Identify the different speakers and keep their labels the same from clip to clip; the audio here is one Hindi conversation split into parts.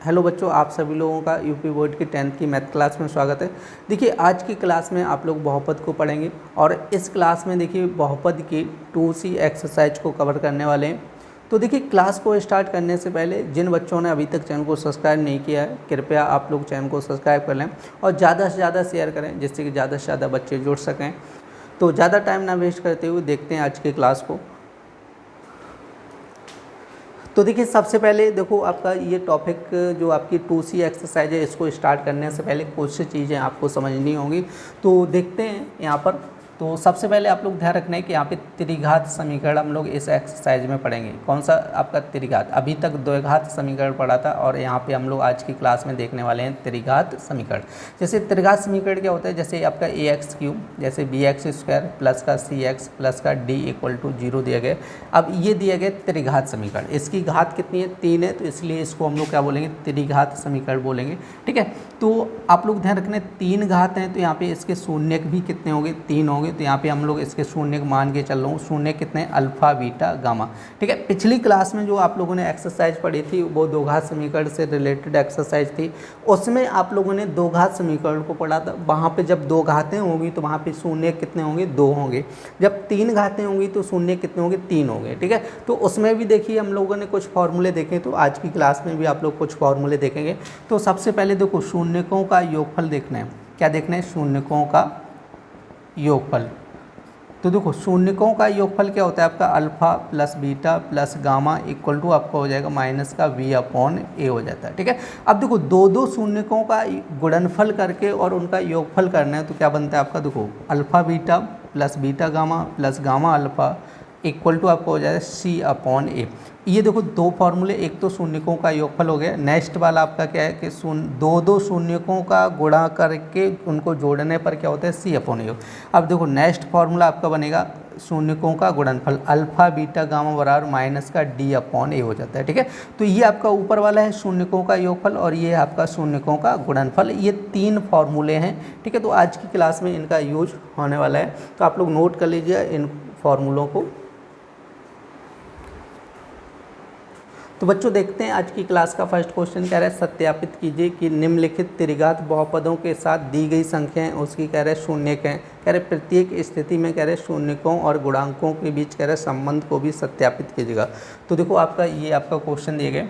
Speaker 1: हेलो बच्चों, आप सभी लोगों का यूपी बोर्ड की 10th की मैथ क्लास में स्वागत है। देखिए, आज की क्लास में आप लोग बहुपद को पढ़ेंगे और इस क्लास में देखिए बहुपद की 2C एक्सरसाइज को कवर करने वाले हैं। तो देखिए, क्लास को स्टार्ट करने से पहले जिन बच्चों ने अभी तक चैनल को सब्सक्राइब नहीं किया है, कृपया आप लोग चैनल को सब्सक्राइब कर लें और ज़्यादा से ज़्यादा शेयर करें, जिससे कि ज़्यादा से ज़्यादा बच्चे जुड़ सकें। तो ज़्यादा टाइम ना वेस्ट करते हुए देखते हैं आज की क्लास को। तो देखिए, सबसे पहले देखो, आपका ये टॉपिक जो आपकी 2C एक्सरसाइज है, इसको स्टार्ट करने से पहले कुछ चीज़ें आपको समझनी होंगी। तो देखते हैं यहाँ पर। तो सबसे पहले आप लोग ध्यान रखना है कि यहाँ पे त्रिघात समीकरण हम लोग इस एक्सरसाइज में पढ़ेंगे। कौन सा? आपका त्रिघात। अभी तक द्विघात समीकरण पढ़ा था और यहाँ पे हम लोग आज की क्लास में देखने वाले हैं त्रिघात समीकरण। जैसे त्रिघात समीकरण क्या होता है? जैसे आपका ax³ जैसे bx² प्लस का cx प्लस का d = 0 दिया गया। अब ये दिया गया त्रिघात समीकरण, इसकी घात कितनी है? 3 है, तो इसलिए इसको हम लोग क्या बोलेंगे? त्रिघात समीकरण बोलेंगे। ठीक है, तो आप लोग ध्यान रखना, 3 घात हैं तो यहाँ पे इसके शून्य भी कितने होंगे? 3 होंगे। तो यहाँ पे हम लोग इसके शून्य मान के चल रहा हूँ। शून्य कितने? Alpha beta gamma. ठीक है, पिछली क्लास में जो आप लोगों ने एक्सरसाइज पढ़ी थी वो दो घात समीकरण से रिलेटेड एक्सरसाइज थी। उसमें आप लोगों ने दो घात समीकरण को पढ़ा था। वहाँ पे जब दो घातें होंगी तो वहाँ पे शून्य कितने होंगे? 2 होंगे। जब 3 घातें होंगी तो शून्य कितने होंगे? 3 होंगे। ठीक है, तो उसमें भी देखिए हम लोगों ने कुछ फॉर्मूले देखे, तो आज की क्लास में भी आप लोग कुछ फॉर्मूले देखेंगे। तो सबसे पहले देखो, शून्यकों का योगफल देखना है। क्या देखना है? शून्यकों का योगफल। तो देखो, शून्यकों का योगफल क्या होता है? आपका alpha plus beta plus gamma equal to आपका हो जाएगा माइनस का v/a हो जाता है। ठीक है, अब देखो, दो शून्यकों का गुणनफल करके और उनका योगफल करना है तो क्या बनता है आपका? देखो, alpha beta plus beta gamma plus gamma alpha equal to आपका हो जाएगा c/a। ये देखो दो फार्मूले, एक तो शून्यकों का योगफल हो गया। नेक्स्ट वाला आपका क्या है कि दो शून्यकों का गुणा करके उनको जोड़ने पर क्या होता है? c/a। अब देखो, नेक्स्ट फार्मूला आपका बनेगा शून्यकों का गुणनफल अल्फा बीटा गामा बराबर माइनस का d/a हो जाता है। ठीक है, तो ये आपका ऊपर वाला है शून्यकों का योगफल और ये आपका शून्यकों का गुणनफल। ये 3 फार्मूले हैं। ठीक है, तो आज की क्लास में इनका यूज होने वाला है, तो आप लोग नोट कर लीजिए इन फार्मूलों को। तो बच्चों, देखते हैं आज की क्लास का फर्स्ट क्वेश्चन। कह रहा है सत्यापित कीजिए कि निम्नलिखित त्रिघात बहुपदों के साथ दी गई संख्याएं उसकी कह रहे शून्यक हैं। कह रहे प्रत्येक स्थिति में कह रहे शून्यकों और गुणांकों के बीच कह रहे संबंध को भी सत्यापित कीजिएगा। तो देखो, आपका ये आपका क्वेश्चन दिए गए।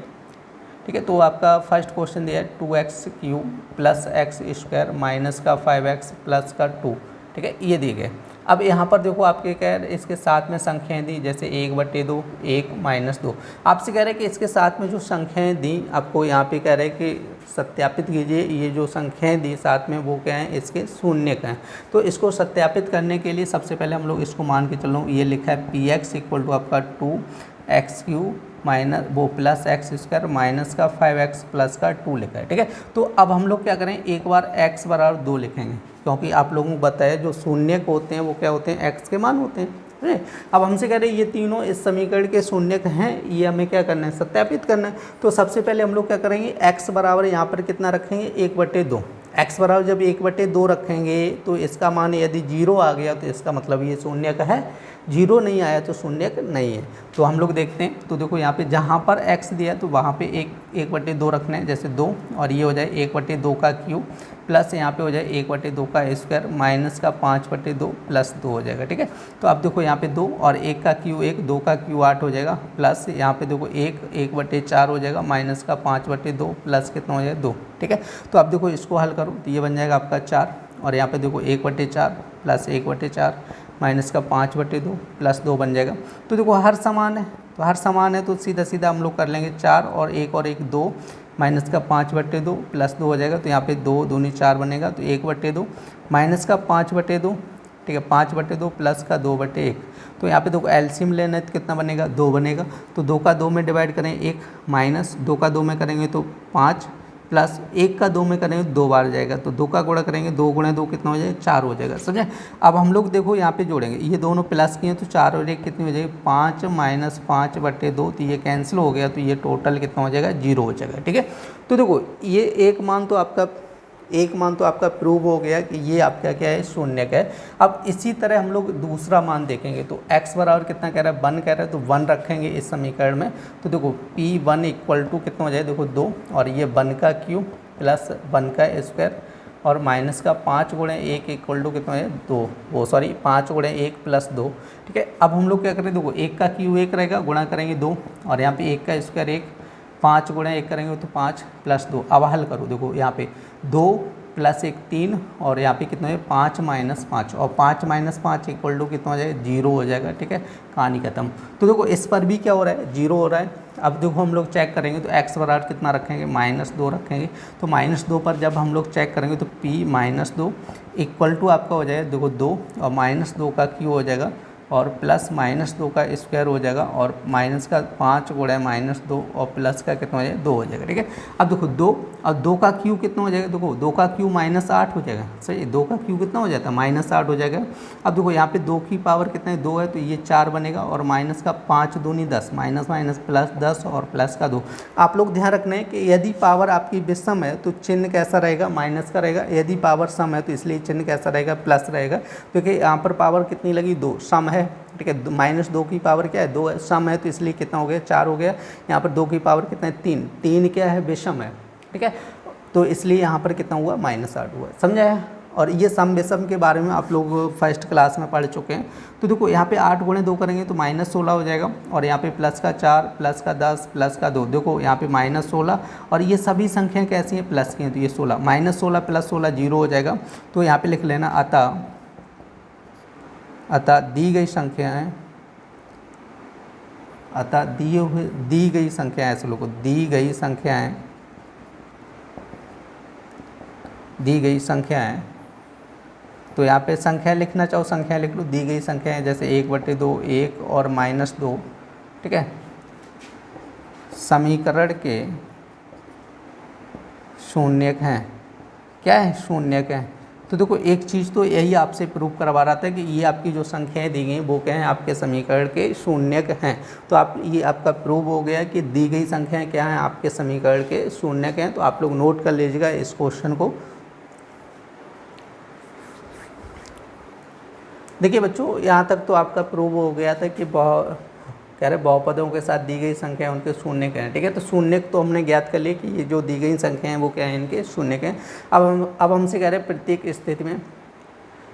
Speaker 1: ठीक है, तो आपका फर्स्ट क्वेश्चन दिया है 2x³ प्लस x² माइनस का 5x प्लस का 2। ठीक है, ये दिए गए। अब यहाँ पर देखो, आपके कह रहे इसके साथ में संख्याएं दी, जैसे 1/2 1 - 2। आपसे कह रहे हैं कि इसके साथ में जो संख्याएं दी आपको यहाँ पे कह रहे हैं कि सत्यापित कीजिए ये जो संख्याएं दी साथ में वो क्या हैं? इसके शून्यक हैं। तो इसको सत्यापित करने के लिए सबसे पहले हम लोग इसको मान के चल रहा हूँ। ये लिखा है px = आपका 2x³ माइनस वो प्लस x² माइनस का 5x प्लस का 2 लिखा है। ठीक है, तो अब हम लोग क्या करें? एक बार x = 2 लिखेंगे, क्योंकि आप लोगों को बताया जो शून्यक होते हैं वो क्या होते हैं? x के मान होते हैं। अब हमसे कह रहे हैं ये तीनों इस समीकरण के शून्यक हैं, ये हमें क्या करना है? सत्यापित करना है। तो सबसे पहले हम लोग क्या करेंगे? x बराबर यहाँ पर कितना रखेंगे? 1/2। x बराबर जब 1/2 रखेंगे तो इसका मान यदि 0 आ गया तो इसका मतलब ये शून्यक है। 0 नहीं आया तो शून्यक नहीं है। तो हम लोग देखते हैं। तो देखो, यहाँ पे जहाँ पर x दिया तो वहाँ पे 1/2 रखना है, जैसे 2, और ये हो जाए 1/2 का क्यूब प्लस यहाँ पे हो जाए 1/2 का स्क्वायर माइनस का 5/2 प्लस 2 हो जाएगा। ठीक है, तो अब देखो यहाँ पे 2 और 1 का क्यू 1, 2 का क्यू 8 हो जाएगा, प्लस यहाँ पे देखो 1/4 हो जाएगा माइनस का 5/2 प्लस कितना हो जाएगा? 2। ठीक है, तो अब देखो इसको हल करो तो ये बन जाएगा आपका 4, और यहाँ पे देखो 1/4 प्लस 1/4 माइनस का 5/2 प्लस 2 बन जाएगा। तो देखो हर समान है, तो हर समान है तो सीधा सीधा हम लोग कर लेंगे 4 और 1 2 माइनस का 5/2 प्लस 2 हो जाएगा। तो यहाँ पे 2 दूनी 4 बनेगा, तो 1/2 माइनस का 5/2। ठीक है, 5/2 प्लस का 2/1। तो यहाँ पे देखो एलसीएम लेना है तो कितना बनेगा? 2 बनेगा। तो 2 का 2 में डिवाइड करें 1, माइनस 2 का 2 में करेंगे तो 5, प्लस 1 का 2 में करेंगे 2 बार जाएगा, तो 2 का गुणा करेंगे 2 × 2 कितना हो जाएगा? 4 हो जाएगा। समझे? अब हम लोग देखो यहाँ पे जोड़ेंगे, ये दोनों प्लस किए तो 4 और 1 कितनी हो जाएगी? 5 माइनस 5/2। तो ये कैंसिल हो गया, तो ये टोटल कितना हो जाएगा? 0 हो जाएगा। ठीक है, तो देखो ये एक मान तो आपका एक मान तो आपका प्रूव हो गया कि ये आपका क्या है, शून्यक है। अब इसी तरह हम लोग दूसरा मान देखेंगे, तो x बराबर कितना कह रहा है, 1 कह रहा है, तो 1 रखेंगे इस समीकरण में। तो देखो P1 इक्वल टू कितना हो जाए, देखो 2, और ये 1 का क्यूब प्लस 1 का स्क्वायर और माइनस का 5 गुणे 1 इक्वल टू कितना है, 2, वो सॉरी 5 गुणे 1 प्लस 2। ठीक है, अब हम लोग क्या करें, देखो 1 का क्यूब 1 रहेगा, गुणा करेंगे 2, और यहाँ पे 1 का स्क्वायर 1, 5 गुणे 1 करेंगे तो 5 प्लस 2। अब हल करो, देखो यहाँ पे 2 प्लस 1 3, और यहाँ पे कितना है 5 माइनस 5, और 5 माइनस 5 इक्वल टू कितना हो जाएगा, 0 हो जाएगा। ठीक है, कहानी खत्म। तो देखो इस पर भी क्या हो रहा है, 0 हो रहा है। अब देखो हम लोग चेक करेंगे तो x बराबर कितना रखेंगे, -2 रखेंगे। तो -2 पर जब हम लोग चेक करेंगे तो p -2 इक्वल टू आपका हो जाएगा देखो 2, और -2 का क्यू हो जाएगा, और प्लस -2 का स्क्वायर हो जाएगा, और माइनस का 5 गुणा -2 और प्लस का कितना हो जाएगा, 2 हो जाएगा। ठीक है, अब देखो 2 और 2 का क्यू कितना हो जाएगा, देखो 2 का क्यू -8 हो जाएगा। सही, 2 का क्यू कितना हो जाता है, -8 हो जाएगा। अब देखो यहाँ पे 2 की पावर कितना है, 2 है, तो ये 4 बनेगा, और माइनस का 5 दूनी 10, माइनस माइनस प्लस 10 और प्लस का 2। आप लोग ध्यान रखना है कि यदि पावर आपकी विषम है तो चिन्ह कैसा रहेगा, माइनस का रहेगा। यदि पावर सम है तो इसलिए चिन्ह कैसा रहेगा, प्लस रहेगा, क्योंकि यहाँ पर पावर कितनी लगी, 2, सम है। ठीक है, -2 की पावर क्या है, 2 है, सम है, तो इसलिए कितना हो गया, 4 हो गया। यहाँ पर 2 की पावर कितना है, 3, 3 क्या है, विषम है। ठीक है, तो इसलिए यहाँ पर कितना हुआ, -8 हुआ। समझा है। और ये सम विषम के बारे में आप लोग फर्स्ट क्लास में पढ़ चुके हैं। तो देखो यहाँ पे 8 गुणे 2 करेंगे तो -16 हो जाएगा, और यहाँ पे प्लस का 4 प्लस का 10 प्लस का 2। देखो यहाँ पे -16, और ये सभी संख्याएं कैसी हैं, प्लस की हैं, तो ये 16, -16 प्लस 16 0 हो जाएगा। तो यहाँ पे लिख लेना अतः दी गई संख्याएं, अतः दी गई संख्याएं, ऐसे लोगों दी गई संख्याएं, तो यहाँ पे संख्या लिखना चाहो संख्या लिख लो। दी गई संख्याएं जैसे 1/2, 1 और -2। ठीक है, समीकरण के शून्यक हैं। क्या है, शून्यक हैं। तो देखो एक चीज़ तो यही आपसे प्रूव करवा रहा था कि ये आपकी जो संख्याएं दी गई वो क्या हैं, आपके समीकरण के शून्यक हैं। तो आप ये आपका प्रूव हो गया कि दी गई संख्याएं क्या हैं, आपके समीकरण के शून्यक हैं। तो आप लोग नोट कर लीजिएगा इस क्वेश्चन को। देखिए बच्चों, यहाँ तक तो आपका प्रूव हो गया था कि कह रहे बहुपदों के साथ दी गई संख्या उनके शून्यक हैं। ठीक है, तो शून्यक तो हमने ज्ञात कर लिया कि ये जो दी गई संख्या हैं वो क्या है, इनके शून्यक हैं। अब हमसे कह रहे हैं प्रत्येक स्थिति में,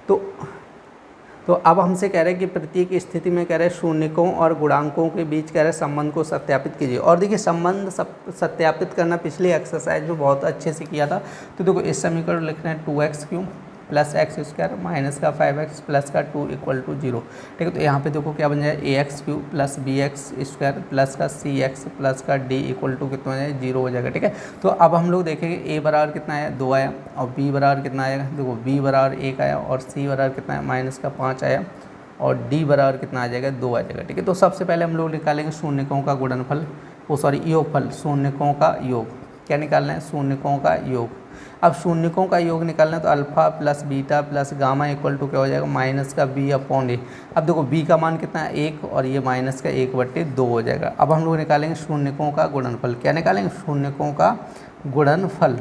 Speaker 1: तो अब हमसे कह रहे हैं कि प्रत्येक स्थिति में कह रहे हैं शून्यकों और गुणांकों के बीच कह रहे हैं संबंध को सत्यापित कीजिए। और देखिए संबंध सत्यापित करना पिछले एक्सरसाइज में बहुत अच्छे से किया था। तो देखो इस समीकरण लिखना है 2x³ प्लस x² माइनस का 5x प्लस का 2 इक्वल टू 0। ठीक है, तो यहाँ पे देखो क्या बन जाए, ax³ प्लस bx² प्लस का cx प्लस का d इक्वल टू कितना हो जाए, 0 हो जाएगा। ठीक है, तो अब हम लोग देखेंगे a बराबर कितना आया, 2 आया, और b बराबर कितना आएगा, देखो b बराबर 1 आया, और c बराबर कितना है, माइनस का 5 आया, और d बराबर कितना आ जाएगा, 2 आ जाएगा। ठीक है, तो सबसे पहले हम लोग निकालेंगे शून्यकों का गुणनफल, योगफल, शून्यकों का योग। क्या निकालना है, शून्यकों का योग। अब शून्यकों का योग निकालना है तो alpha plus beta plus gamma equal to क्या हो जाएगा, माइनस का b/a। अब देखो b का मान कितना है, 1, और ये माइनस का 1/2 हो जाएगा। अब हम लोग निकालेंगे शून्यकों का गुणनफल। क्या निकालेंगे, शून्यकों का गुणनफल।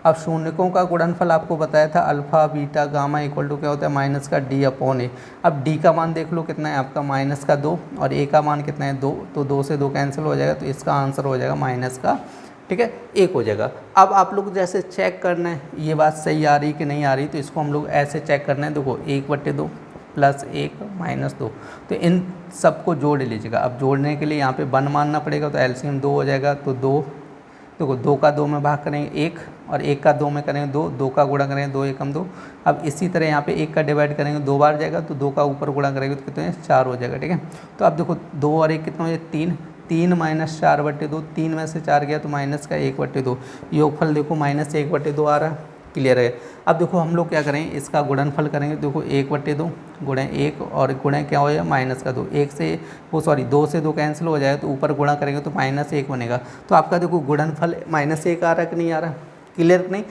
Speaker 1: अब शून्यकों का गुणनफल आपको बताया था alpha beta gamma equal to क्या होता है, माइनस का d/a। अब d का मान देख लो कितना है आपका, माइनस का 2, और a का मान कितना है, 2, तो 2 से 2 कैंसिल हो जाएगा, तो इसका आंसर हो जाएगा माइनस का, ठीक है, 1 हो जाएगा। अब आप लोग जैसे चेक करना है ये बात सही आ रही कि नहीं आ रही, तो इसको हम लोग ऐसे चेक करना है। देखो 1/2 प्लस 1 माइनस 2, तो इन सबको जोड़ लीजिएगा। अब जोड़ने के लिए यहाँ पे 1 मानना पड़ेगा, तो एलसीएम 2 हो जाएगा। तो 2, देखो 2 का 2 में भाग करेंगे 1, और 1 का 2 में करेंगे 2, 2 का गुणा करेंगे 2 एकम 2। अब इसी तरह यहाँ पे 1 का डिवाइड करेंगे 2 बार जाएगा, तो 2 का ऊपर गुणा करेंगे तो कितने 4 हो जाएगा। ठीक है, तो अब देखो 2 और 1 कितना हो जाए, 3, 3 माइनस 4/2, 3 में से 4 गया तो माइनस का 1/2। योगफल देखो माइनस 1/2 आ रहा है, क्लियर है। अब देखो हम लोग क्या करेंगे, इसका गुणनफल करेंगे। देखो 1/2 गुणे 1 और गुणे क्या हो जाएगा, माइनस का 2, 2 से 2 कैंसिल हो जाएगा, तो ऊपर गुणा करेंगे तो -1 बनेगा। तो आपका देखो गुणनफल -1 आ रहा है कि नहीं आ रहा, क्लियर नहीं।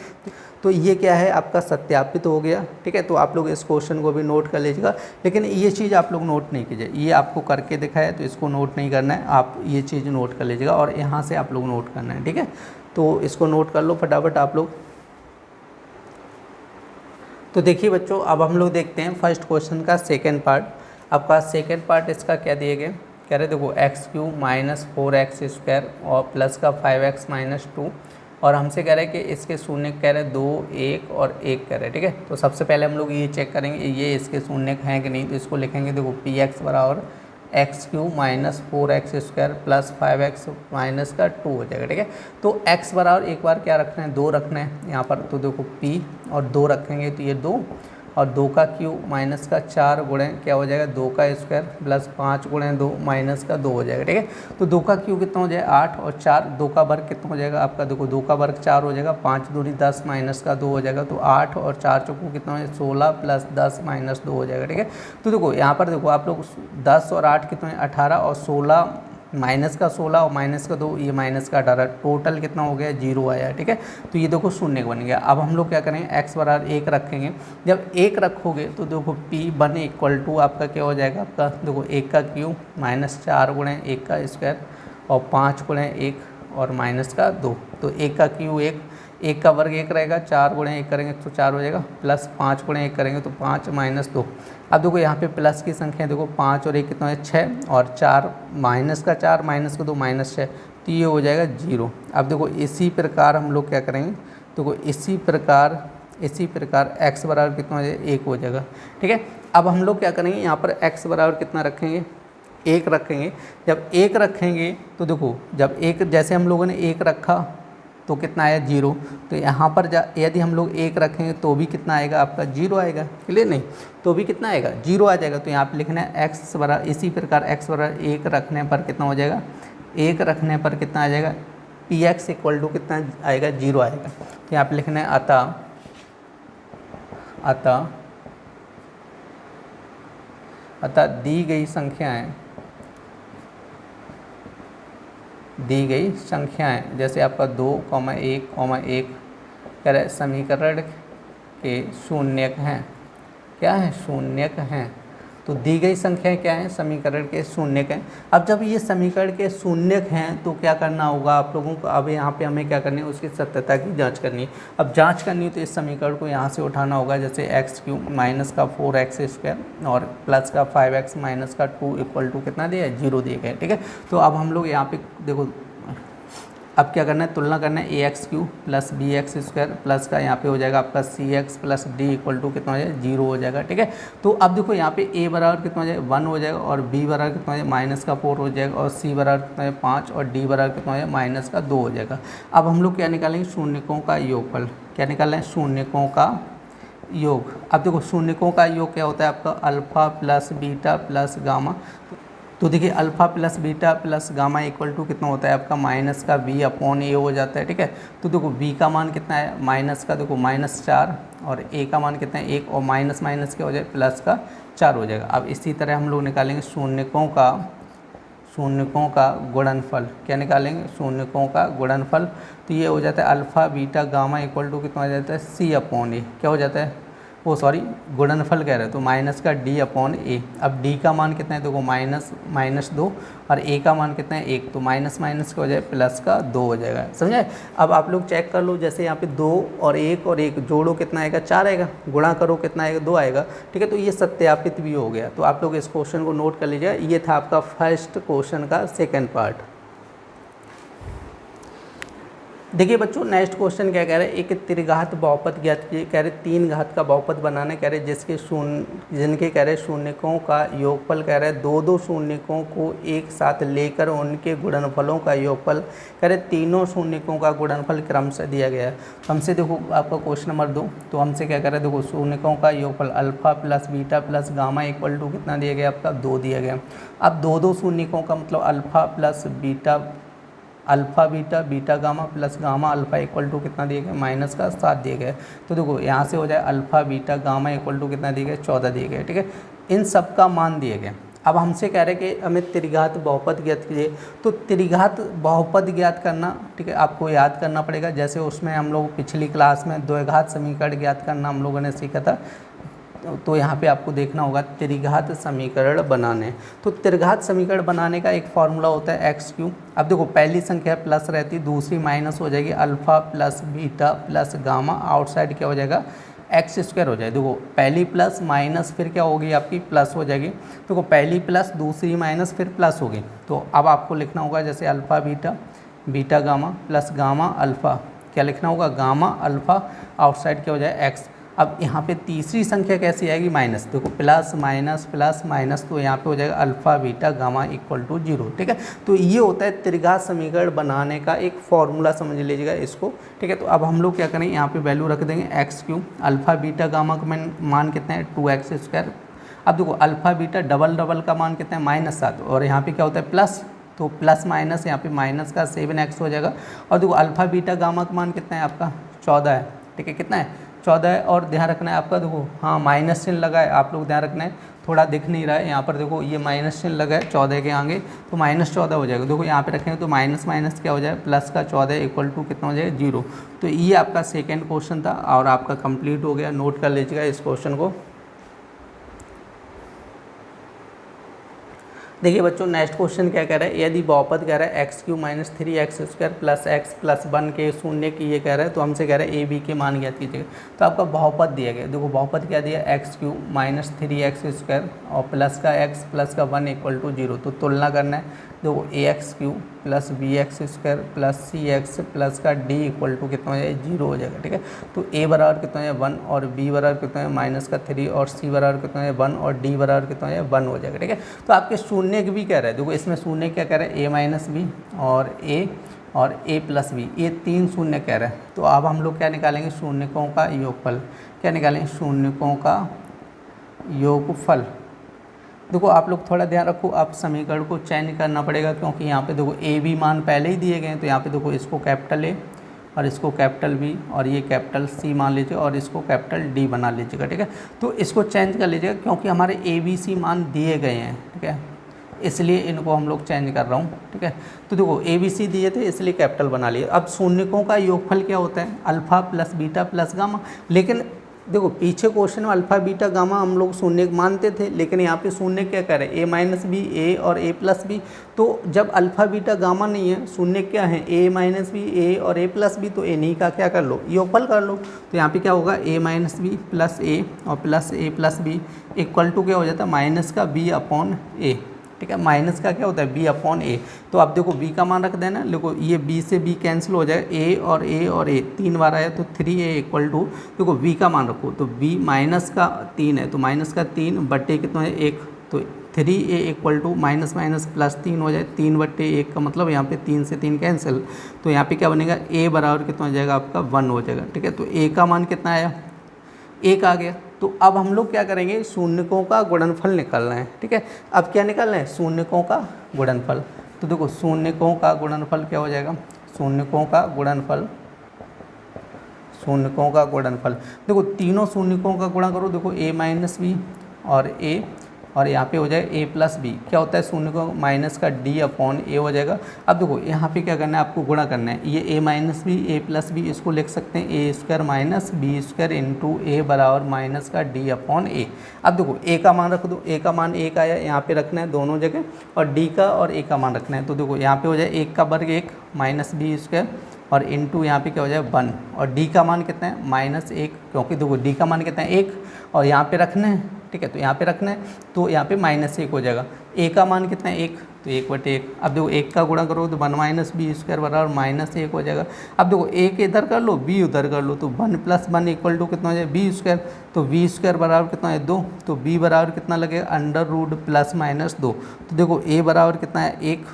Speaker 1: तो ये क्या है, आपका सत्यापित हो गया। ठीक है, तो आप लोग इस क्वेश्चन को भी नोट कर लीजिएगा, लेकिन ये चीज़ आप लोग नोट नहीं कीजिए, ये आपको करके दिखाया तो इसको नोट नहीं करना है, आप ये चीज़ नोट कर लीजिएगा और यहाँ से आप लोग नोट करना है। ठीक है, तो इसको नोट कर लो फटाफट आप लोग। तो देखिए बच्चों, अब हम लोग देखते हैं फर्स्ट क्वेश्चन का सेकेंड पार्ट। आपका सेकेंड पार्ट इसका क्या दिए गए, कह रहे देखो x³ माइनस 4x² और प्लस का 5x माइनस 2, और हमसे कह रहे हैं कि इसके शून्य कह रहे 2, 1 और 1 कह रहे हैं। ठीक है, तो सबसे पहले हम लोग ये चेक करेंगे ये इसके शून्य हैं कि नहीं। तो इसको लिखेंगे देखो px बराबर x³ minus 4x² plus 5x minus का 2 हो जाएगा। ठीक है, तो x बराबर एक बार क्या रखना है, 2 रखना है यहाँ पर। तो देखो p और 2 रखेंगे तो ये 2 और 2 का क्यूब माइनस का 4 गुणे क्या हो जाएगा 2 का स्क्वायर प्लस 5 गुणे 2 माइनस का 2 हो जाएगा। ठीक है, तो 2 का क्यूब कितना हो जाएगा 8 और 4 2 का वर्ग कितना हो जाएगा आपका, देखो 2 का वर्ग 4 हो जाएगा, 5 दूनी 10 माइनस का 2 हो जाएगा। तो 8 और 4 चौको कितना है 16 प्लस 10 माइनस 2 हो जाएगा। ठीक है, तो देखो यहाँ पर देखो आप लोग 10 और 8 कितना है 18 और 16 माइनस का 16 और माइनस का 2 ये माइनस का 18, टोटल कितना हो गया 0 आया। ठीक है, तो ये देखो शून्य बन गया। अब हम लोग क्या करेंगे x बराबर 1 रखेंगे। जब 1 रखोगे तो देखो p1 इक्वल टू आपका क्या हो जाएगा आपका, देखो 1 का क्यूब माइनस 4 गुणे 1 का स्क्वायर और 5 गुणे 1 और माइनस का 2। तो 1 का क्यूब 1 का वर्ग 1 रहेगा, 4 गुणे 1 करेंगे तो 4 हो जाएगा, प्लस 5 गुणे 1 करेंगे तो 5 माइनस 2। अब देखो यहाँ पे प्लस की संख्या देखो 5 और 1 कितना है 6 और 4 माइनस का 4 माइनस का 2 माइनस 6, तो ये हो जाएगा 0। अब देखो इसी प्रकार हम लोग क्या करेंगे, देखो इसी प्रकार x बराबर कितना हो जाएगा 1 हो जाएगा। ठीक है, अब हम लोग क्या करेंगे यहाँ पर x बराबर कितना रखेंगे 1 रखेंगे। जब 1 रखेंगे तो देखो जब 1 जैसे हम लोगों ने 1 रखा तो कितना आया 0, तो यहाँ पर यदि हम लोग 1 रखेंगे तो भी कितना आएगा आपका 0 आएगा, क्लियर नहीं, तो भी कितना आएगा 0 आ जाएगा। तो यहाँ पे लिखना है x बराबर, इसी प्रकार x बराबर 1 रखने पर कितना हो जाएगा, 1 रखने पर कितना आ जाएगा px इक्वल टू कितना आएगा 0 आएगा। तो यहाँ पे लिखना है अतः दी गई संख्याएं जैसे आपका 2, 1, 1 कह रहे समीकरण के शून्यक हैं, क्या है शून्यक हैं। तो दी गई संख्याएं क्या हैं, समीकरण के शून्यक हैं। अब जब ये समीकरण के शून्यक हैं तो क्या करना होगा आप लोगों को, अब यहाँ पे हमें क्या करनी है उसकी सत्यता की जांच करनी है। अब जांच करनी है तो इस समीकरण को यहाँ से उठाना होगा, जैसे x³ माइनस का 4x² और प्लस का 5x माइनस का 2 इक्वल टू कितना दिया है 0 दिए गए। ठीक है, तो अब हम लोग यहाँ पे देखो अब क्या करना है, तुलना करना है ax³ प्लस bx² प्लस का यहाँ पे हो जाएगा आपका cx plus d equal to कितना हो जाएगा 0 हो जाएगा। ठीक है, तो अब देखो यहाँ पे a बराबर कितना हो जाएगा 1 हो जाएगा और b बराबर कितना हो जाएगा माइनस का 4 हो जाएगा और c बराबर कितना है 5 और d बराबर कितना हो जाएगा माइनस का 2 हो जाएगा। अब हम लोग क्या निकालेंगे, शून्यकों का योगफल। क्या निकालना है, शून्यकों का योग। अब देखो शून्यकों का योग क्या होता है आपका alpha plus beta plus gamma. तो देखिए alpha plus beta plus gamma equal to कितना होता है आपका माइनस का b अपॉन a हो जाता है। ठीक है, तो देखो b का मान कितना है माइनस का देखो -4 और a का मान कितना है 1 और माइनस माइनस क्या हो जाए प्लस का 4 हो जाएगा। अब इसी तरह हम लोग निकालेंगे शून्यकों का गुणनफल। क्या निकालेंगे, शून्यकों का गुणनफल। तो ये हो जाता है alpha beta gamma equal to कितना हो जाता है c अपॉन a, क्या हो जाता है गुणनफल कह रहे हैं तो माइनस का d अपॉन a। अब d का मान कितना है देखो -2 और a का मान कितना है 1, तो माइनस माइनस क्या हो जाए प्लस का 2 हो जाएगा, समझे। अब आप लोग चेक कर लो, जैसे यहाँ पे 2 और 1 जोड़ो कितना आएगा 4 आएगा, गुणा करो कितना आएगा 2 आएगा। ठीक है, तो ये सत्यापित भी हो गया। तो आप लोग इस क्वेश्चन को नोट कर लीजिए, ये था आपका फर्स्ट क्वेश्चन का सेकेंड पार्ट। देखिए बच्चों नेक्स्ट क्वेश्चन क्या कह रहे हैं, एक त्रिघात बहुपद ज्ञात कीजिए। कह रहे 3 घात का बहुपद बनाना, कह रहे जिनके कह रहे शून्यकों का योगफल कह रहे 2 शून्यकों को एक साथ लेकर उनके गुणनफलों का योगफल कह रहे तीनों शून्यकों का गुणनफल क्रम से दिया गया है। हमसे देखो आपका क्वेश्चन नंबर 2, तो हमसे क्या कह रहे हैं देखो शून्यकों का योगफल alpha plus beta plus gamma equal to कितना दिया गया आपका 2 दिया गया। अब 2 शून्यकों का मतलब alpha plus beta alpha beta beta gamma plus gamma alpha equal to कितना दिए गए माइनस का 7 दिए गए। तो देखो यहाँ से हो जाए alpha beta gamma equal to कितना दिए गए 14 दिए गए। ठीक है, इन सब का मान दिए गए। अब हमसे कह रहे हैं कि हमें त्रिघात बहुपद ज्ञात कीजिए। तो त्रिघात बहुपद ज्ञात करना, ठीक है, आपको याद करना पड़ेगा। जैसे उसमें हम लोग पिछली क्लास में द्विघात समीकरण ज्ञात करना हम लोगों ने सीखा था। तो यहाँ पे आपको देखना होगा त्रिघात समीकरण बनाने। तो त्रिघात समीकरण बनाने का एक फॉर्मूला होता है एक्स क्यू। अब देखो पहली संख्या प्लस रहती, दूसरी माइनस हो जाएगी, alpha plus beta plus gamma, outside क्या हो जाएगा एक्स स्क्वायर हो जाएगा। देखो पहली प्लस माइनस फिर क्या होगी आपकी प्लस हो जाएगी। देखो पहली प्लस दूसरी माइनस फिर प्लस होगी। तो अब आपको लिखना होगा जैसे alpha beta, beta gamma plus gamma alpha, क्या लिखना होगा गामा अल्फ़ा, आउटसाइड क्या हो जाए एक्स। अब यहाँ पे तीसरी संख्या कैसी आएगी माइनस, देखो प्लस माइनस, तो यहाँ पे हो जाएगा alpha beta gamma equal to 0। ठीक है, तो ये होता है त्रिघात समीकरण बनाने का एक फॉर्मूला, समझ लीजिएगा इसको। ठीक है, तो अब हम लोग क्या करेंगे, यहाँ पे वैल्यू रख देंगे x Q, alpha beta gamma का मान कितना है 2x²। अब देखो अल्फ़ा बीटा डबल का मान कितना है -7, और यहाँ पे क्या होता है प्लस, तो प्लस माइनस यहाँ पे माइनस का 7x हो जाएगा। और देखो अल्फ़ा बीटा गामा का मान कितना है आपका 14 है। ठीक है, कितना है 14 है। और ध्यान रखना है आपका, देखो हाँ माइनस चिन्ह लगा है, आप लोग ध्यान रखना है, थोड़ा दिख नहीं रहा है यहाँ पर, देखो ये माइनस चिन्ह लगा है 14 के आगे, तो -14 हो जाएगा। देखो यहाँ पे रखेंगे तो माइनस माइनस क्या हो जाए प्लस का 14 इक्वल टू कितना हो जाएगा 0। तो ये आपका सेकेंड क्वेश्चन था और आपका कंप्लीट हो गया। नोट कर लीजिएगा इस क्वेश्चन को। देखिए बच्चों नेक्स्ट क्वेश्चन क्या कह रहा है, यदि बहुपद कह रहा है x³ - 3x² plus x plus 1 के शून्य की ये कह रहा है, तो हमसे कह रहा है a b के मान ज्ञात कीजिएगा। तो आपका बहुपद दिया गया, देखो बहुपद क्या दिया x³ - 3x² और प्लस का x प्लस का 1 इक्वल टू 0। तो तुलना करना है, देखो ax³ plus bx² plus cx plus का d इक्वल टू कितना हो जाएगा 0 हो जाएगा। ठीक है, तो a बराबर कितना है 1 और b बराबर कितना है -3 और c बराबर कितना है 1 और d बराबर कितना है 1 हो जाएगा। ठीक है, तो आपके शून्य भी कह रहा है, देखो इसमें शून्य क्या कह रहा है a - b और a प्लस b, ये 3 शून्य कह रहा है। तो अब हम लोग क्या निकालेंगे शून्यकों का योगफल, क्या निकालेंगे शून्यकों का योगफल। देखो आप लोग थोड़ा ध्यान रखो, आप समीकरण को चेंज करना पड़ेगा, क्योंकि यहाँ पे देखो a b मान पहले ही दिए गए हैं। तो यहाँ पे देखो इसको कैपिटल A और इसको कैपिटल B और ये कैपिटल C मान लीजिए और इसको कैपिटल D बना लीजिएगा। ठीक है, तो इसको चेंज कर लीजिएगा क्योंकि हमारे A B C मान दिए गए हैं। ठीक है, इसलिए इनको हम लोग चेंज कर रहा हूँ। ठीक है, तो देखो A B C दिए थे इसलिए कैपिटल बना लिए। अब शून्यकों का योगफल क्या होता है alpha plus beta plus gamma, लेकिन देखो पीछे क्वेश्चन में अल्फ़ा बीटा गामा हम लोग शून्य मानते थे, लेकिन यहाँ पे शून्य क्या कर रहे हैं a - b a और a प्लस b। तो जब अल्फ़ा बीटा गामा नहीं है, शून्य क्या है a - b a और a प्लस b, तो इन्हीं का क्या कर लो योगफल कर लो। तो यहाँ पे क्या होगा a - b प्लस a और plus a plus b equal to क्या हो जाता है माइनस का b अपॉन a। ठीक है, माइनस का क्या होता है b अपॉन a। तो आप देखो b का मान रख देना, देखो ये b से b कैंसिल हो जाएगा, a और a 3 बार आया तो 3a इक्वल टू, देखो b का मान रखो तो b माइनस का 3 है, तो माइनस का 3 बट्टे कितना है 1, तो 3a equal to minus minus plus 3 हो जाए, 3 बट्टे 1 का मतलब यहाँ पे 3 से 3 कैंसिल, तो यहाँ पे क्या बनेगा a बराबर कितना हो जाएगा आपका 1 हो जाएगा। ठीक है, तो a का मान कितना आया 1 आ गया। तो अब हम लोग क्या करेंगे शून्यकों का गुणनफल निकालना है। ठीक है, अब क्या निकालना है शून्यकों का गुणनफल। तो देखो शून्यकों का गुणनफल क्या हो जाएगा, शून्यकों का गुणनफल देखो तीनों शून्यकों का गुणा करो, देखो a - b और a और यहाँ पे हो जाए a प्लस b, क्या होता है शून्य को माइनस का d अपॉन a हो जाएगा। अब देखो यहाँ पे क्या करना है आपको गुणा करना है, ये a - b a plus b इसको लिख सकते हैं a² - b² इंटू a बराबर माइनस का d अपॉन a। अब देखो a का मान रख दो, a का मान 1 आया, यहाँ पे रखना है दोनों जगह, और d का और a का मान रखना है। तो देखो यहाँ पे हो जाए 1 का वर्ग 1 माइनस b² और इंटू यहाँ पे क्या हो जाए 1, और d का मान कितना है -1, क्योंकि देखो d का मान कितना है 1 और यहाँ पे रखना है। ठीक है, तो यहाँ पे रखना है तो यहाँ पे -1 हो जाएगा। a का मान कितना है 1, तो 1/1। अब देखो 1 का गुणा करो तो 1 - b² बराबर -1 हो जाएगा। अब देखो 1 इधर कर लो b उधर कर लो, तो 1 + 1 इक्वल टू कितना हो जाए b², तो b² बराबर कितना है 2, तो b बराबर कितना लगेगा √+-2। तो देखो a बराबर कितना है 1,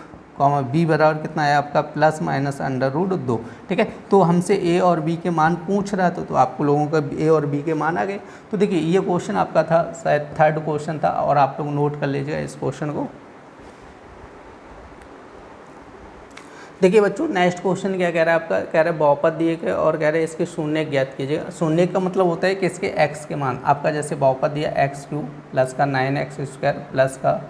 Speaker 1: b बराबर कितना है आपका ±√2। ठीक है, तो हमसे a और b के मान पूछ रहा था, तो आपको लोगों का a और b के मान आ गए। तो देखिए ये क्वेश्चन आपका था शायद 3rd क्वेश्चन था, और आप लोग नोट कर लीजिएगा इस क्वेश्चन को। देखिए बच्चों नेक्स्ट क्वेश्चन क्या कह रहा है आपका, कह रहा है बहुपद दिए गए और कह रहे हैं इसके शून्य ज्ञात कीजिएगा। शून्य का मतलब होता है कि इसके x के मान, आपका जैसे बहुपद दिया x³ प्लस का 9x² प्लस का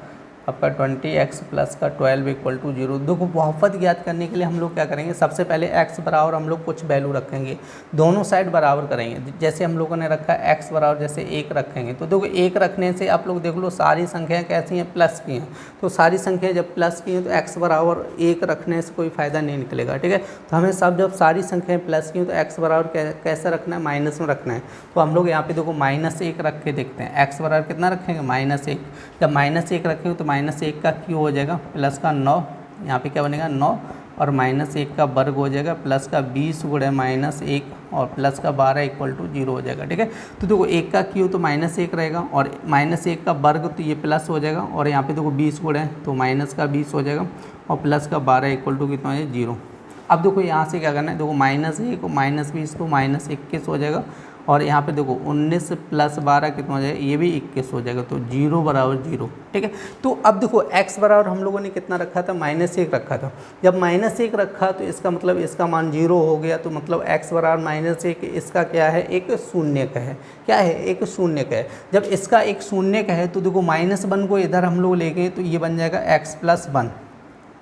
Speaker 1: आपका 20x प्लस का 12 इक्वल टू 0। देखो बहुपद ज्ञात करने के लिए हम लोग क्या करेंगे, सबसे पहले x बराबर हम लोग कुछ वैल्यू रखेंगे, दोनों साइड बराबर करेंगे। जैसे हम लोगों ने रखा है x बराबर जैसे 1 रखेंगे, तो देखो 1 रखने से आप लोग देख लो सारी संख्याएं कैसी हैं, प्लस की हैं। तो सारी संख्याएं जब प्लस की हैं तो x बराबर 1 रखने से कोई फ़ायदा नहीं निकलेगा, ठीक है। तो हमें सब जब सारी संख्याएं प्लस की हैं तो x बराबर कैसे रखना है, माइनस में रखना है। तो हम लोग यहाँ पे देखो -1 रख के देखते हैं, x बराबर कितना रखेंगे, -1। जब -1 रखेंगे तो -1 का क्यूब हो जाएगा प्लस का 9, यहाँ पे क्या बनेगा 9, और -1 का वर्ग हो जाएगा प्लस का 20 गुणे -1 और प्लस का 12 इक्वल टू 0 हो जाएगा, ठीक है। तो देखो 1 का क्यूब तो -1 रहेगा और -1 का वर्ग तो ये प्लस हो जाएगा, और यहाँ पे देखो 20 गुणे तो माइनस का 20 हो जाएगा और प्लस का 12 इक्वल टू कितना है 0। अब देखो यहाँ से क्या करना है, देखो -1 और -20 तो -21 हो जाएगा, और यहाँ पे देखो 19 प्लस 12 कितना हो जाएगा, ये भी 21 हो जाएगा, तो 0 बराबर 0, ठीक है। तो अब देखो x बराबर हम लोगों ने कितना रखा था, -1 रखा था। जब -1 रखा तो इसका मतलब इसका मान 0 हो गया, तो मतलब x बराबर -1 इसका क्या है, एक शून्य का है। क्या है, एक शून्य का है। जब इसका एक शून्य का है तो देखो -1 को इधर हम लोग ले गए तो ये बन जाएगा x+1।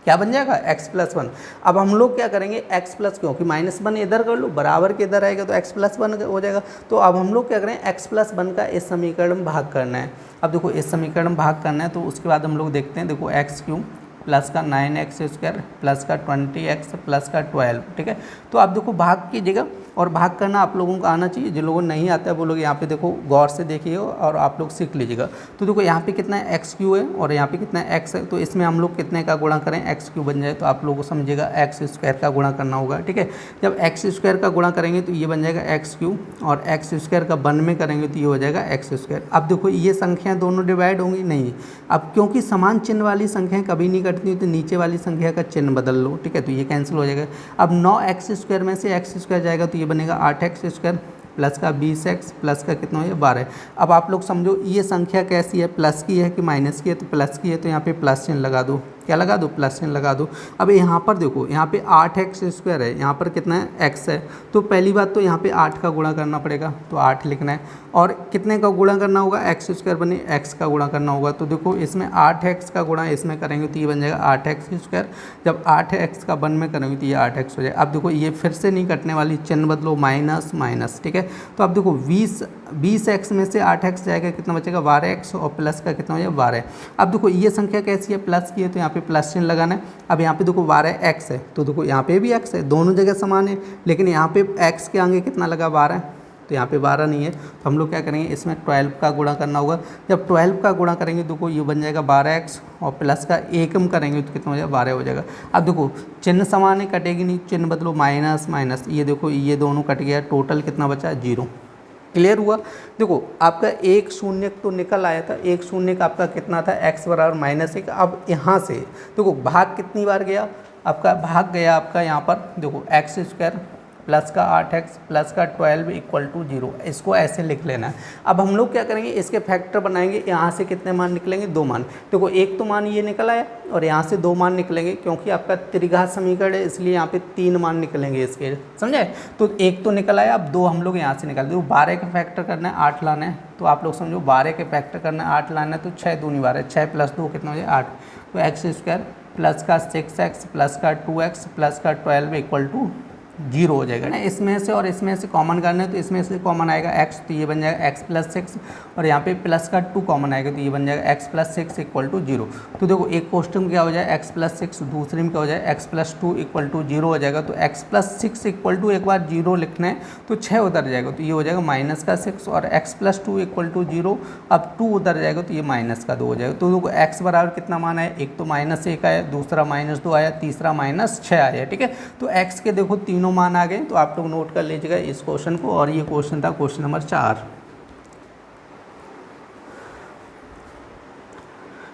Speaker 1: क्या बन जाएगा, x+1। अब हम लोग क्या करेंगे, x+, क्योंकि -1 इधर कर लो, बराबर के इधर आएगा तो x+1 हो जाएगा। तो अब हम लोग क्या करें, x+1 का इस समीकरण में भाग करना है। अब देखो इस समीकरण में भाग करना है तो उसके बाद हम लोग देखते हैं, देखो x³ प्लस का 9x² प्लस का 20x प्लस का 12, ठीक है। तो आप देखो भाग कीजिएगा, और भाग करना आप लोगों को आना चाहिए। जो लोगों को नहीं आता है वो लोग यहाँ पे देखो गौर से देखिए और आप लोग सीख लीजिएगा। तो देखो यहाँ पे कितना है, x³ है और यहाँ पे कितना है, x है। तो इसमें हम लोग कितने का गुणा करें, x³ बन जाए तो आप लोगों को समझिएगा x² का गुणा करना होगा, ठीक है। जब x² का गुणा करेंगे तो ये बन जाएगा x³ और x² का 1 में करेंगे तो ये हो जाएगा x²। अब देखो ये संख्याएँ दोनों डिवाइड होंगी नहीं, अब क्योंकि समान चिन्ह वाली संख्याएँ कभी नहीं कटती तो नीचे वाली संख्या का चिन्ह बदल लो, ठीक है। तो ये कैंसिल हो जाएगा। अब 9x² में से x² जाएगा तो ये बनेगा 8x² प्लस का 20x प्लस का कितना है 12। अब आप लोग समझो ये संख्या कैसी है, प्लस की है कि माइनस की है, तो प्लस की है तो यहाँ पे प्लस चिन्ह लगा दो। क्या लगा दो, प्लस चिन्ह लगा दो। अब यहाँ पर देखो यहाँ पे 8x² है, यहाँ पर कितना है, x है। तो पहली बात तो यहाँ पे 8 का गुणा करना पड़ेगा, तो 8 लिखना है। और कितने का गुणा करना होगा, x² बने x का गुणा करना होगा। तो देखो इसमें 8x का गुणा इसमें करेंगे तो ये बन जाएगा 8x²। जब 8x का 1 में करेंगे तो ये 8x हो जाएगा। अब देखो ये फिर से नहीं कटने वाली, चिन्ह बदलो, माइनस माइनस, ठीक है। तो अब देखो 20x में से 8x जाएगा, कितना बचेगा 12x और प्लस का कितना हो जाएगा 12। अब देखो ये संख्या कैसी है, प्लस की है तो यहाँ पे प्लस चिन्ह लगाना है। अब यहाँ पे देखो 12x है तो देखो यहाँ पे भी x है, दोनों जगह समान है, लेकिन यहाँ पे x के आगे कितना लगा 12, तो यहाँ पे 12 नहीं है। तो हम लोग क्या करेंगे, इसमें 12 का गुणा करना होगा। जब 12 का गुणा करेंगे तो देखो ये बन जाएगा 12x और प्लस का 1 करेंगे तो कितना हो जाएगा 12 हो जाएगा। अब देखो चिन्ह समान है, कटेगी नहीं, चिन्ह बदलो, माइनस माइनस, ये देखो ये दोनों कट गया, टोटल कितना बचा, 0। क्लियर हुआ। देखो आपका एक शून्य तो निकल आया था, एक शून्य का आपका कितना था, x बराबर -1। अब यहाँ से देखो भाग कितनी बार गया, आपका भाग गया आपका यहाँ पर देखो x² प्लस का 8x प्लस का 12 इक्वल टू 0, इसको ऐसे लिख लेना है। अब हम लोग क्या करेंगे, इसके फैक्टर बनाएंगे। यहाँ से कितने मान निकलेंगे, 2 मान। देखो एक तो मान ये निकल आया और यहाँ से 2 मान निकलेंगे, क्योंकि आपका त्रिघात समीकरण है इसलिए यहाँ पे 3 मान निकलेंगे इसके, समझे। तो एक तो निकल आया, अब 2 हम लोग यहाँ से निकाल दो। 12 का फैक्टर करना है, 8 लाना है, तो आप लोग समझो 12 के फैक्टर करना है, 8 लाना है, तो 6 दूनी 12, 6 प्लस 2 कितना हो जाए 8। तो x² प्लस का 6x प्लस का 2x प्लस का 12 इक्वल टू 0 हो जाएगा ना। इसमें से और इसमें से कॉमन करना है तो इसमें से कॉमन आएगा x, तो ये बन जाएगा x+6, और यहाँ पे प्लस का 2 कॉमन आएगा तो ये बन जाएगा x+6 इक्वल टू 0। तो देखो एक क्वेश्चन में क्या हो जाए x+6, दूसरे में क्या हो जाए x+2 इक्वल टू 0 हो जाएगा। तो x+6 इक्वल टू एक बार 0 लिखना है तो 6 उधर जाएगा तो ये हो जाएगा -6, और x+2 इक्वल टू 0, अब 2 उधर जाएगा तो ये -2 हो जाएगा। तो देखो x बराबर कितना मान है, एक तो -1 आया, दूसरा -2 आया, तीसरा -6 आया, ठीक है। तो x के देखो तीनों मान आ गए, तो आप लोग नोट कर लीजिएगा इस क्वेश्चन को। और ये क्वेश्चन था क्वेश्चन नंबर 4।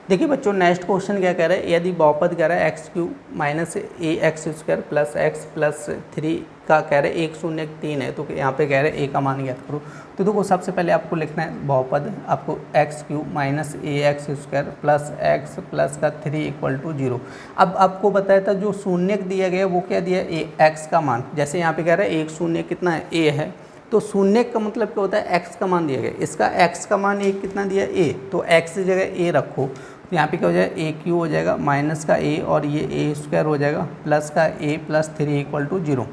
Speaker 1: देखिए बच्चों नेक्स्ट क्वेश्चन क्या कह रहा है, यदि बहुपद कह रहा है x³ minus ax² plus x plus 3 का कह रहे हैं 1 0 3 है, तो यहाँ पे कह रहे हैं a का मान ज्ञात करो। तो देखो सबसे पहले आपको लिखना है बहुपद, आपको x³ minus ax² plus x plus का 3 इक्वल टू 0। अब आपको बताया था जो शून्य दिया गया वो क्या दिया है, x का मान। जैसे यहाँ पे कह रहे हैं 1 0 कितना है, a है, तो शून्य का मतलब क्या होता है, x का मान दिया गया, इसका x का मान 1 कितना दिया a, तो x की जगह a रखो। तो यहाँ पे क्या हो जाएगा ए क्यू हो जाएगा माइनस का ए और ये ए स्क्वायर हो जाएगा प्लस का ए प्लस 3 इक्वल टू 0।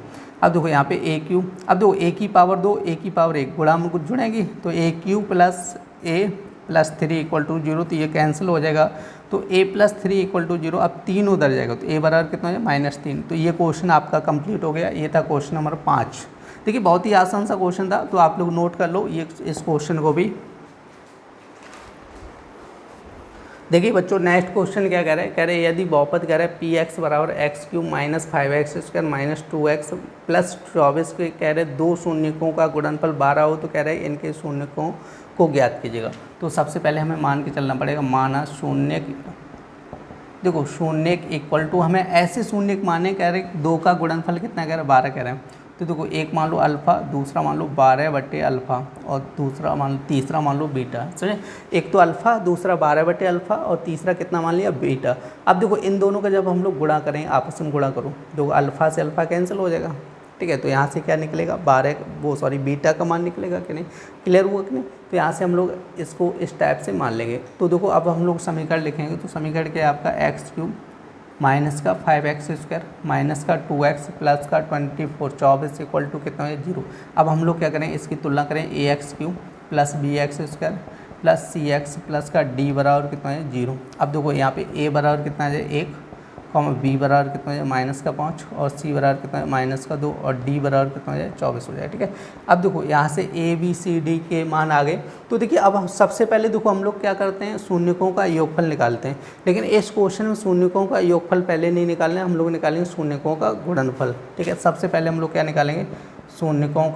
Speaker 1: अब देखो यहाँ पे ए क्यू, अब देखो ए की पावर 2 ए की पावर 1 गुणा में कुछ जुड़ेंगी तो A Q plus A plus 3 equal to 0, तो ये कैंसिल हो जाएगा। तो a प्लस 3 इक्वल टू 0, अब 3 उधर जाएगा तो a बराबर कितना है -3। तो ये क्वेश्चन आपका कंप्लीट हो गया। ये था क्वेश्चन नंबर 5। देखिए बहुत ही आसान सा क्वेश्चन था, तो आप लोग नोट कर लो ये इस क्वेश्चन को भी। देखिए बच्चों नेक्स्ट क्वेश्चन क्या कह रहे हैं यदि बहुपद कह रहे हैं पी एक्स बराबर x cube minus 5x square minus 2x plus 24 के कह रहे दो शून्यकों का गुणनफल 12 हो, तो कह रहे हैं इनके शून्यकों को ज्ञात कीजिएगा। तो सबसे पहले हमें मान के चलना पड़ेगा, माना शून्य, देखो शून्य इक्वल टू हमें ऐसे शून्य माने कह रहे दो का गुणनफल कितना कह रहे हैं 12 कह रहे हैं। तो देखो एक मान लो अल्फ़ा, दूसरा मान लो 12/अल्फ़ा और तीसरा मान लो बीटा। समझे, एक तो अल्फ़ा, दूसरा 12/अल्फ़ा और तीसरा कितना मान लिया बीटा। अब देखो इन दोनों का जब हम लोग गुणा करेंगे, आपस में गुणा करो, देखो अल्फ़ा से अल्फ़ा कैंसिल हो जाएगा, ठीक है। तो यहाँ से क्या निकलेगा बीटा का मान निकलेगा कि नहीं, क्लियर हुआ कि नहीं। तो यहाँ से हम लोग इसको इस टाइप से मान लेंगे। तो देखो अब हम लोग समीकरण लिखेंगे, तो समीकरण क्या है आपका एक्स क्यूब माइनस का 5x स्क्वायर माइनस का 2x प्लस का 24 इक्वल टू कितना है 0। अब हम लोग क्या करें, इसकी तुलना करें ax cube plus bx square plus cx plus का d बराबर कितना है 0। अब देखो यहाँ पे a बराबर कितना है 1, b बराबर कितना है -5 और c बराबर कितना है -2 और d बराबर कितना है 24 हो जाएगा, ठीक है। अब देखो यहाँ से a b c d के मान आ गए। तो देखिए अब हम सबसे पहले देखो हम लोग क्या करते हैं, शून्यकों का योगफल निकालते हैं। लेकिन इस क्वेश्चन में शून्यकों का योगफल पहले नहीं निकालना है, हम लोग निकालेंगे शून्यकों का गुणनफल, ठीक है। सबसे पहले हम लोग क्या निकालेंगे, शून्यकों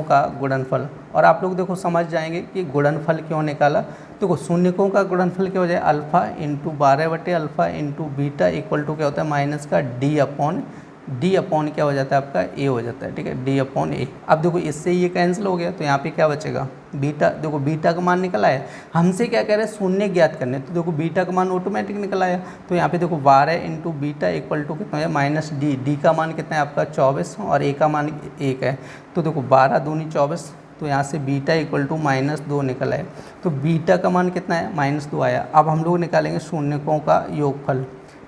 Speaker 1: का गुणनफल। और आप लोग देखो समझ जाएंगे कि गुणनफल क्यों निकाला। देखो शून्यकों का गुणनफल क्या हो जाए, अल्फ़ा इंटू 12/अल्फ़ा इंटू बीटा इक्वल टू क्या होता है माइनस का डी अपॉन क्या हो जाता है आपका ए हो जाता है, ठीक है, डी अपॉन ए। अब देखो इससे ये कैंसिल हो गया, तो यहाँ पे क्या बचेगा बीटा। देखो बीटा का मान निकल आया, हमसे क्या कह रहे हैं शून्य ज्ञात करने, तो देखो बीटा का मान ऑटोमेटिक निकल आया। तो यहाँ पे देखो 12 इंटू बीटा इक्वल टू कितना है माइनस डी का मान कितना है आपका 24 और ए का मान 1 है। तो देखो 12 दूनी 24, तो यहाँ से बीटा इक्वल टू -2 निकल आया। तो बीटा का मान कितना है -2 आया। अब हम लोग निकालेंगे शून्यकों का योगफल।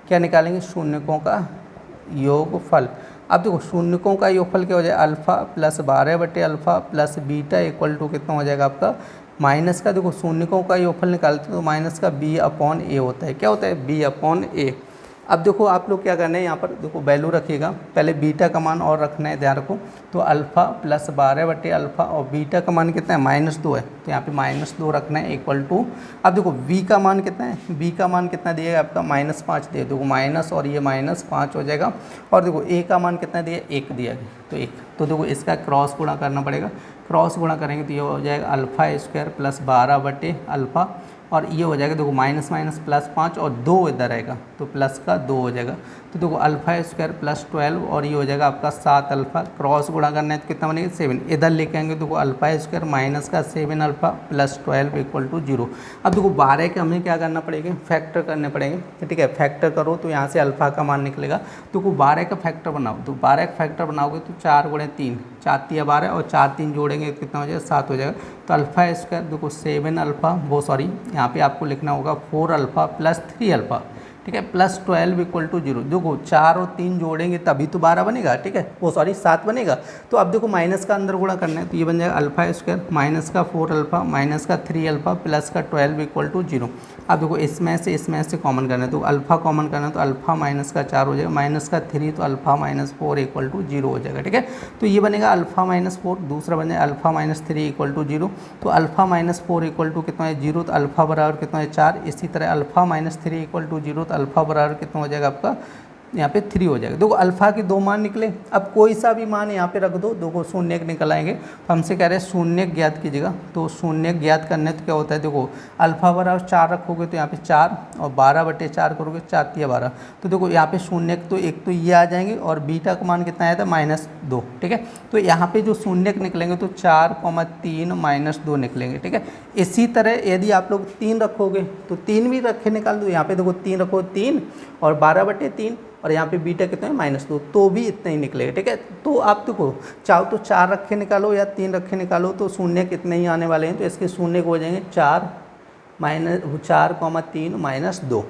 Speaker 1: क्या निकालेंगे, शून्यकों का योगफल। अब देखो शून्यकों का योगफल क्या हो जाए, अल्फ़ा प्लस 12/अल्फ़ा प्लस बीटा इक्वल टू कितना हो जाएगा आपका माइनस का, देखो शून्यकों का योगफल निकालते हैं तो माइनस का b/a होता है। क्या होता है b/a। अब देखो आप लोग क्या करना है, यहाँ पर देखो वैल्यू रखिएगा, पहले बीटा का मान और रखना है, ध्यान रखो। तो अल्फ़ा प्लस 12/अल्फ़ा और बीटा का मान कितना है -2 है, तो यहाँ पे -2 रखना है इक्वल टू। अब देखो v का मान कितना है, v का मान कितना दिएगा आपका -5 दिए, देखो माइनस और ये -5 हो जाएगा। और देखो a का मान कितना दिया 1 दिया गया, तो 1। तो देखो इसका क्रॉस गुणा करना पड़ेगा, क्रॉस गुणा करेंगे तो ये हो जाएगा अल्फ़ा स्क्वायर प्लस 12/अल्फ़ा और ये हो जाएगा देखो माइनस प्लस 5 और 2 इधर आएगा तो प्लस का 2 हो जाएगा। तो देखो अल्फ़ा स्क्वायर प्लस 12 और ये हो जाएगा आपका 7 अल्फ़ा, क्रॉस गुणा करना है तो कितना बनेगा 7। इधर लेके आएंगे देखो अल्फ़ा स्क्वायर माइनस का 7 अल्फ़ा प्लस 12 इक्वल टू 0। अब देखो 12 के हमें क्या करना पड़ेगा, फैक्टर करने पड़ेंगे, ठीक है। फैक्टर करो तो यहाँ से अल्फ़ा का मान निकलेगा। तो 12 का फैक्टर बनाओ, तो 12 का फैक्टर बनाओगे तो 4 × 3 4 × 12 और 4 3 जोड़ेंगे कितना हो जाएगा 7 हो जाएगा। तो अल्फ़ा स्क्वायर देखो 7 अल्फ़ा यहाँ पे आपको लिखना होगा 4 अल्फ़ा प्लस 3 अल्फ़ा, ठीक है, प्लस 12 इक्वल टू 0। देखो 4 और 3 जोड़ेंगे तभी तो 12 बनेगा, ठीक है, 7 बनेगा। तो अब देखो माइनस का अंदर गुणा करना है तो ये बन जाएगा अल्फ़ा स्क्वायर माइनस का 4 अल्फ़ा माइनस का 3 अल्फ़ा प्लस का 12 इक्वल टू 0। अब देखो इसमें से कॉमन करना है तो अल्फ़ा कॉमन करना है तो अल्फ़ा माइनस का 4 हो जाएगा माइनस का 3 तो अल्फ़ा माइनस 4 इक्वल टू 0 हो जाएगा, ठीक है। तो ये बनेगा अल्फ़ा माइनस 4, दूसरा बन जाएगा अल्फ़ा माइनस 3 इक्वल टू 0। तो अल्फ़ा माइनस 4 इक्वल टू कितना है 0, तो अल्फ़ा बराबर कितना है 4। इसी तरह अल्फ़ा माइनस 3 इक्वल टू 0 तो अल्फ़ा बराबर कितना हो जाएगा आपका यहाँ पे 3 हो जाएगा। देखो अल्फ़ा के 2 मान निकले, अब कोई सा भी मान यहाँ पे रख दो, देखो शून्य निकल आएंगे। तो हमसे कह रहे हैं शून्य ज्ञात कीजिएगा, तो शून्य ज्ञात करने तो क्या होता है, देखो अल्फ़ा बराबर 4 रखोगे तो यहाँ पे 4 और 12/4 करोगे 4 × 12। तो देखो यहाँ पे शून्य तो एक तो ये आ जाएंगे और बीटा का मान कितना आया था -2, ठीक है। तो यहाँ पे जो शून्य निकलेंगे तो 4, 3 -2 निकलेंगे, ठीक है। इसी तरह यदि आप लोग 3 रखोगे तो 3 भी रखे निकाल दो, यहाँ पे देखो 3 रखो 3 और 12/3 और यहाँ पे बीटा कितना है -2, तो भी इतना ही निकलेगा, ठीक है। तो आप देखो चाहो तो 4 रखे निकालो या 3 रखे निकालो तो शून्य कितने ही आने वाले हैं, तो इसके शून्य हो जाएंगे 4 -4,3 -2।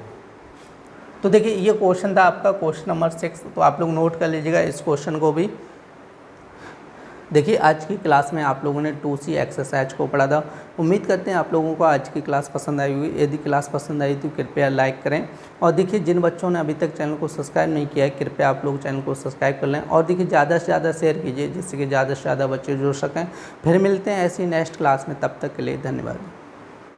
Speaker 1: तो देखिए ये क्वेश्चन था आपका क्वेश्चन नंबर 6, तो आप लोग नोट कर लीजिएगा इस क्वेश्चन को भी। देखिए आज की क्लास में आप लोगों ने 2C एक्सरसाइज को पढ़ा था। उम्मीद करते हैं आप लोगों को आज की क्लास पसंद आई होगी। यदि क्लास पसंद आई तो कृपया लाइक करें, और देखिए जिन बच्चों ने अभी तक चैनल को सब्सक्राइब नहीं किया है कृपया आप लोग चैनल को सब्सक्राइब कर लें, और देखिए ज़्यादा से ज़्यादा शेयर कीजिए जिससे कि ज़्यादा से ज़्यादा बच्चे जुड़ सकें। फिर मिलते हैं ऐसी नेक्स्ट क्लास में, तब तक के लिए धन्यवाद।